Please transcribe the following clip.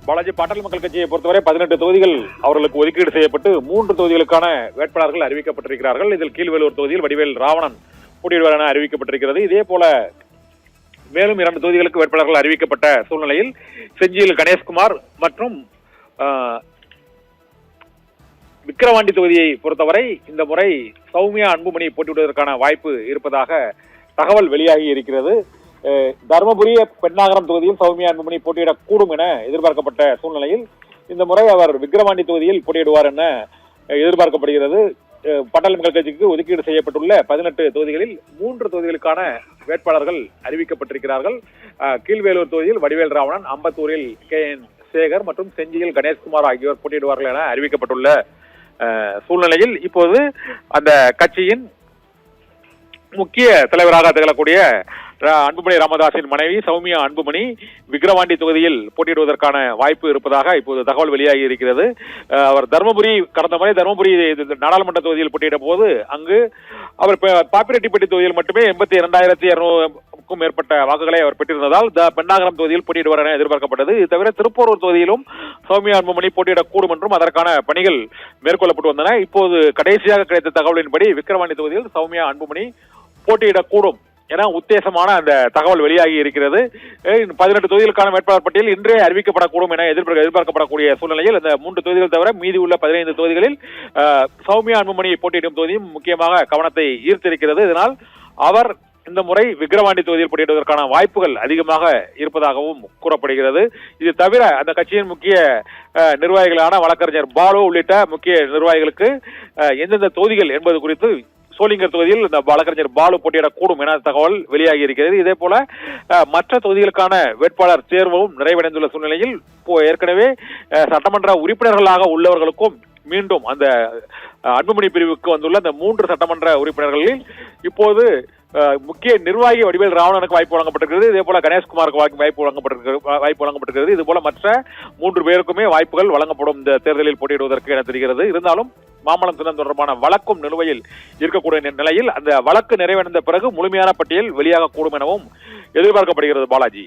பாலாஜி, பாட்டாளி மக்கள் கட்சியை பொறுத்தவரை 18 தொகுதிகள் அவர்களுக்கு ஒதுக்கீடு செய்யப்பட்டு 3 தொகுதிகளுக்கான வேட்பாளர்கள் அறிவிக்கப்பட்டிருக்கிறார்கள். இதில் கீழ்வேலூர் தொகுதியில் வடிவேல் ராவணன் போட்டியிடுவார் என அறிவிக்கப்பட்டிருக்கிறது. இதே போல மேலும் 2 தொகுதிகளுக்கு வேட்பாளர்கள் அறிவிக்கப்பட்ட சூழ்நிலையில் செஞ்சியில் கணேஷ்குமார் மற்றும் விக்கிரவாண்டி தொகுதியை பொறுத்தவரை இந்த முறை சௌமியா அன்புமணி போட்டியிடுவதற்கான வாய்ப்பு இருப்பதாக தகவல் வெளியாகி இருக்கிறது. தருமபுரி பெண்ணாகரம் தொகுதியில் சௌமியா அன்புமணி போட்டியிடக்கூடும் என எதிர்பார்க்கப்பட்ட சூழ்நிலையில் இந்த முறை அவர் விக்கிரவாண்டி தொகுதியில் போட்டியிடுவார் என எதிர்பார்க்கப்படுகிறது. பாட்டாளி மக்கள் கட்சிக்கு ஒதுக்கீடு செய்யப்பட்டுள்ள 18 தொகுதிகளில் 3 தொகுதிகளுக்கான வேட்பாளர்கள் அறிவிக்கப்பட்டிருக்கிறார்கள். கீழ்வேலூர் தொகுதியில் வடிவேல் ராவணன், அம்பத்தூரில் KN சேகர் மற்றும் செஞ்சியில் கணேஷ்குமார் ஆகியோர் போட்டியிடுவார்கள் என அறிவிக்கப்பட்டுள்ள சூழ்நிலையில் இப்போது அந்த கட்சியின் முக்கிய தலைவராக திகழக்கூடிய அன்புமணி ராமதாஸின் மனைவி சௌமியா அன்புமணி விக்கிரவாண்டி தொகுதியில் போட்டியிடுவதற்கான வாய்ப்பு இருப்பதாக இப்போது தகவல் வெளியாகி இருக்கிறது. அவர் கடந்த முறை தருமபுரி நாடாளுமன்ற தொகுதியில் போட்டியிட்ட போது அங்கு அவர் பாப்பிரெட்டிப்பட்டி தொகுதியில் மட்டுமே 82,200க்கும் மேற்பட்ட வாக்குகளை அவர் பெற்றிருந்ததால் பெண்ணாகரம் தொகுதியில் போட்டியிடுவார் என எதிர்பார்க்கப்பட்டது. இது தவிர திருப்பூர் தொகுதியிலும் சௌமியா அன்புமணி போட்டியிடக்கூடும் என்றும் அதற்கான பணிகள் மேற்கொள்ளப்பட்டு வந்தன. இப்போது கடைசியாக கிடைத்த தகவலின்படி விக்கிரவாண்டி தொகுதியில் சௌமியா அன்புமணி போட்டியிடக்கூடும் என உத்தேசமான அந்த தகவல் வெளியாகி இருக்கிறது. 18 தொகுதிகளுக்கான வேட்பாளர் பட்டியல் இன்றே அறிவிக்கப்படக்கூடும் என எதிர்பார்க்கப்படக்கூடிய சூழ்நிலையில் இந்த 3 தொகுதிகள் தவிர மீதி உள்ள 15 தொகுதிகளில் சௌமியா அன்புமணி போட்டியிடும் தொகுதியும் முக்கியமாக கவனத்தை ஈர்த்திருக்கிறது. இதனால் அவர் இந்த முறை விக்கிரவாண்டி தொகுதியில் போட்டியிடுவதற்கான வாய்ப்புகள் அதிகமாக இருப்பதாகவும் கூறப்படுகிறது. இது தவிர அந்த கட்சியின் முக்கிய நிர்வாகிகளான வழக்கறிஞர் பாலு உள்ளிட்ட முக்கிய நிர்வாகிகளுக்கு எந்தெந்த தொகுதிகள் என்பது குறித்து சோளிங்கர் தொகுதியில் இந்த வழக்கறிஞர் பாலு போட்டியிடக்கூடும் என தகவல் வெளியாகி இருக்கிறது. இதே போல மற்ற தொகுதிகளுக்கான வேட்பாளர் தேர்வும் நிறைவடைந்துள்ள சூழ்நிலையில் ஏற்கனவே சட்டமன்ற உறுப்பினர்களாக உள்ளவர்களுக்கும் மீண்டும் அந்த அன்புமணி பிரிவுக்கு வந்துள்ள அந்த 3 சட்டமன்ற உறுப்பினர்களில் இப்போது முக்கிய நிர்வாகி வடிவேல் ராவணனுக்கு வாய்ப்பு வழங்கப்பட்டிருக்கிறது. இதே போல கணேஷ்குமாருக்கு வாய்ப்பு வழங்கப்பட்டிருக்கிறது. இது போல மற்ற 3 பேருக்குமே வாய்ப்புகள் வழங்கப்படும் இந்த தேர்தலில் போட்டியிடுவதற்கு என தெரிகிறது. இருந்தாலும் மாமல்லம் சின்னம் தொடர்பான வழக்கும் நிலுவையில் இருக்கக்கூடிய நிலையில் அந்த வழக்கு நிறைவடைந்த பிறகு முழுமையான பட்டியல் வெளியாகக்கூடும் எனவும் எதிர்பார்க்கப்படுகிறது. பாலாஜி.